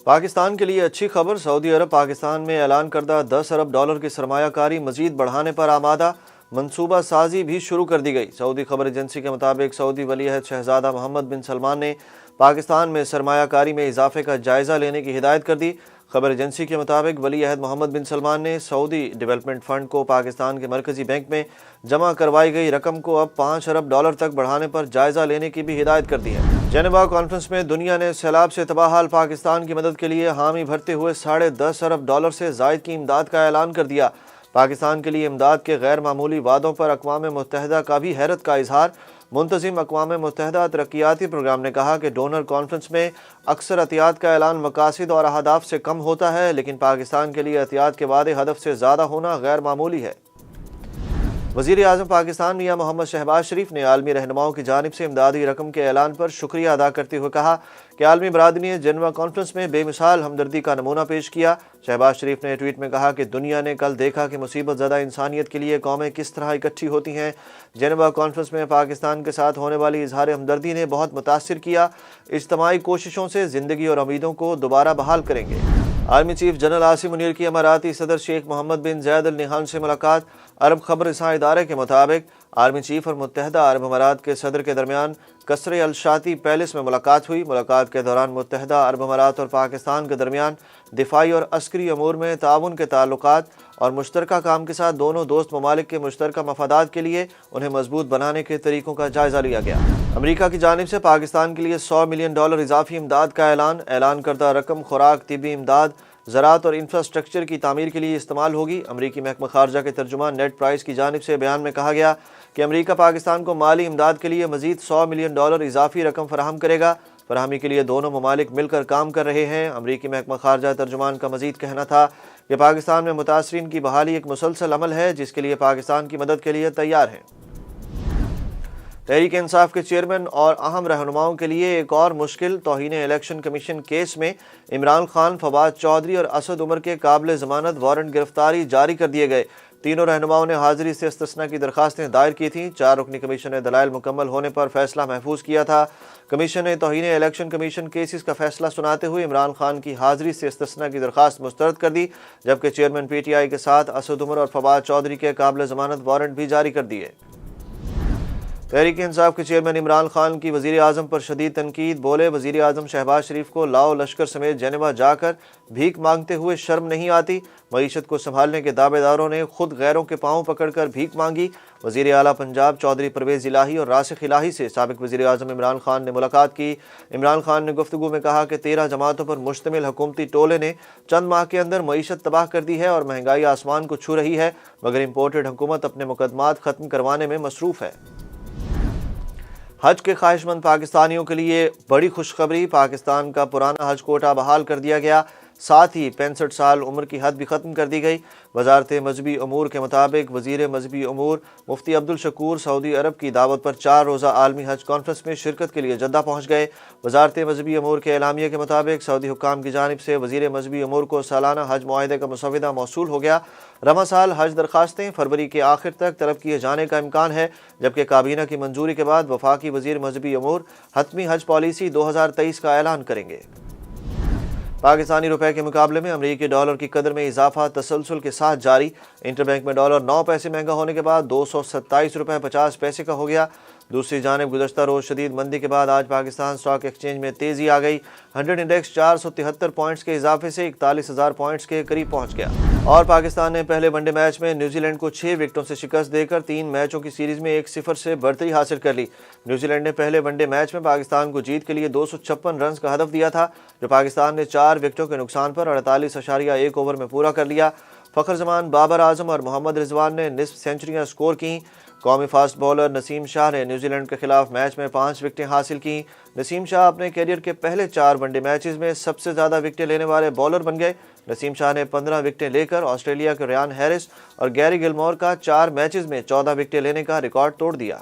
پاکستان کے لیے اچھی خبر، سعودی عرب پاکستان میں اعلان کردہ 10 ارب ڈالر کی سرمایہ کاری مزید بڑھانے پر آمادہ، منصوبہ سازی بھی شروع کر دی گئی۔ سعودی خبر ایجنسی کے مطابق سعودی ولی عہد شہزادہ محمد بن سلمان نے پاکستان میں سرمایہ کاری میں اضافے کا جائزہ لینے کی ہدایت کر دی۔ خبر ایجنسی کے مطابق ولی عہد محمد بن سلمان نے سعودی ڈیولپمنٹ فنڈ کو پاکستان کے مرکزی بینک میں جمع کروائی گئی رقم کو اب 5 ارب ڈالر تک بڑھانے پر جائزہ لینے کی بھی ہدایت کر دی ہے۔ جنیوا کانفرنس میں دنیا نے سیلاب سے تباہ حال پاکستان کی مدد کے لیے حامی بھرتے ہوئے 10.5 ارب ڈالر سے زائد کی امداد کا اعلان کر دیا۔ پاکستان کے لیے امداد کے غیر معمولی وعدوں پر اقوام متحدہ کا بھی حیرت کا اظہار۔ منتظم اقوام متحدہ ترقیاتی پروگرام نے کہا کہ ڈونر کانفرنس میں اکثر عطیات کا اعلان مقاصد اور اہداف سے کم ہوتا ہے، لیکن پاکستان کے لیے عطیات کے وعدے ہدف سے زیادہ ہونا غیر معمولی ہے۔ وزیر اعظم پاکستان میاں محمد شہباز شریف نے عالمی رہنماؤں کی جانب سے امدادی رقم کے اعلان پر شکریہ ادا کرتے ہوئے کہا کہ عالمی برادری نے جنیوا کانفرنس میں بے مثال ہمدردی کا نمونہ پیش کیا۔ شہباز شریف نے ٹویٹ میں کہا کہ دنیا نے کل دیکھا کہ مصیبت زدہ انسانیت کے لیے قومیں کس طرح اکٹھی ہوتی ہیں۔ جنیوا کانفرنس میں پاکستان کے ساتھ ہونے والی اظہار ہمدردی نے بہت متاثر کیا۔ اجتماعی کوششوں سے زندگی اور امیدوں کو دوبارہ بحال کریں گے۔ Army chief general Asim Munir کی اماراتی صدر شیخ محمد بن زید ال نہیان سے ملاقات۔ عرب خبر رساں ادارے کے مطابق آرمی چیف اور متحدہ عرب امارات کے صدر کے درمیان قصر الشاطی پیلس میں ملاقات ہوئی۔ ملاقات کے دوران متحدہ عرب امارات اور پاکستان کے درمیان دفاعی اور عسکری امور میں تعاون کے تعلقات اور مشترکہ کام کے ساتھ دونوں دوست ممالک کے مشترکہ مفادات کے لیے انہیں مضبوط بنانے کے طریقوں کا جائزہ لیا گیا۔ امریکہ کی جانب سے پاکستان کے لیے $100 ملین اضافی امداد کا اعلان کردہ رقم خوراک، طبی امداد، زراعت اور انفراسٹرکچر کی تعمیر کے لیے استعمال ہوگی۔ امریکی محکمہ خارجہ کے ترجمان نیڈ پرائس کی جانب سے بیان میں کہا گیا کہ امریکہ پاکستان کو مالی امداد کے لیے مزید $100 ملین اضافی رقم فراہم کرے گا۔ فراہمی کے لیے دونوں ممالک مل کر کام کر رہے ہیں۔ امریکی محکمہ خارجہ ترجمان کا مزید کہنا تھا کہ پاکستان میں متاثرین کی بحالی ایک مسلسل عمل ہے جس کے لیے پاکستان کی مدد کے لیے تیار ہیں۔ تحریک انصاف کے چیئرمین اور اہم رہنماؤں کے لیے ایک اور مشکل، توہین الیکشن کمیشن کیس میں عمران خان، فواد چودھری اور اسد عمر کے قابل ضمانت وارنٹ گرفتاری جاری کر دیے گئے۔ تینوں رہنماؤں نے حاضری سے استثناء کی درخواستیں دائر کی تھیں۔ 4 رکنی کمیشن نے دلائل مکمل ہونے پر فیصلہ محفوظ کیا تھا۔ کمیشن نے توہین الیکشن کمیشن کیسز کا فیصلہ سناتے ہوئے عمران خان کی حاضری سے استثناء کی درخواست مسترد کر دی، جبکہ چیئرمین پی ٹی آئی کے ساتھ اسد عمر اور فواد چودھری کے قابل ضمانت وارنٹ بھی جاری کر دیے۔ تحریک انصاف کے چیئرمین عمران خان کی وزیر اعظم پر شدید تنقید، بولے وزیر اعظم شہباز شریف کو لاؤ لشکر سمیت جنیوا جا کر بھیک مانگتے ہوئے شرم نہیں آتی؟ معیشت کو سنبھالنے کے دعوے داروں نے خود غیروں کے پاؤں پکڑ کر بھیک مانگی۔ وزیر اعلیٰ پنجاب چودھری پرویز الہی اور راسخ الہی سے سابق وزیر اعظم عمران خان نے ملاقات کی۔ عمران خان نے گفتگو میں کہا کہ 13 جماعتوں پر مشتمل حکومتی ٹولے نے چند ماہ کے اندر معیشت تباہ کر دی ہے اور مہنگائی آسمان کو چھو رہی ہے، مگر امپورٹڈ حکومت اپنے مقدمات ختم کروانے میں مصروف ہے۔ حج کے خواہش مند پاکستانیوں کے لیے بڑی خوشخبری، پاکستان کا پرانا حج کوٹا بحال کر دیا گیا، ساتھ ہی 65 سال عمر کی حد بھی ختم کر دی گئی۔ وزارت مذہبی امور کے مطابق وزیر مذہبی امور مفتی عبدالشکور سعودی عرب کی دعوت پر 4 روزہ عالمی حج کانفرنس میں شرکت کے لیے جدہ پہنچ گئے۔ وزارت مذہبی امور کے اعلامیے کے مطابق سعودی حکام کی جانب سے وزیر مذہبی امور کو سالانہ حج معاہدے کا مسودہ موصول ہو گیا۔ رواں سال حج درخواستیں فروری کے آخر تک طلب کیے جانے کا امکان ہے، جبکہ کابینہ کی منظوری کے بعد وفاقی وزیر مذہبی امور حتمی حج پالیسی 2023 کا اعلان کریں گے۔ پاکستانی روپے کے مقابلے میں امریکی ڈالر کی قدر میں اضافہ تسلسل کے ساتھ جاری۔ انٹر بینک میں ڈالر 9 پیسے مہنگا ہونے کے بعد 227 روپے 50 پیسے کا ہو گیا۔ دوسری جانب گزشتہ روز شدید مندی کے بعد آج پاکستان اسٹاک ایکسچینج میں تیزی آ گئی۔ 100 انڈیکس 473 پوائنٹس کے اضافے سے 41,000 پوائنٹس کے قریب پہنچ گیا، اور پاکستان نے پہلے ون ڈے میچ میں نیوزی لینڈ کو 6 وکٹوں سے شکست دے کر 3 میچوں کی سیریز میں 1-0 سے برتری حاصل کر لی۔ نیوزی لینڈ نے پہلے ون ڈے میچ میں پاکستان کو جیت کے لیے 256 رنز کا ہدف دیا تھا، جو پاکستان نے 4 وکٹوں کے نقصان پر 48.1 اوور میں پورا کر لیا۔ فخر زمان، بابر اعظم اور محمد رضوان نے نصف سینچریاں سکور کیں۔ قومی فاسٹ بولر نسیم شاہ نے نیوزی لینڈ کے خلاف میچ میں 5 وکٹیں حاصل کیں۔ نسیم شاہ اپنے کیریئر کے پہلے 4 ون ڈے میچز میں سب سے زیادہ وکٹیں لینے والے بولر بن گئے۔ نسیم شاہ نے 15 وکٹیں لے کر آسٹریلیا کے ریان ہیرس اور گیری گلمور کا 4 میچز میں 14 وکٹیں لینے کا ریکارڈ توڑ دیا۔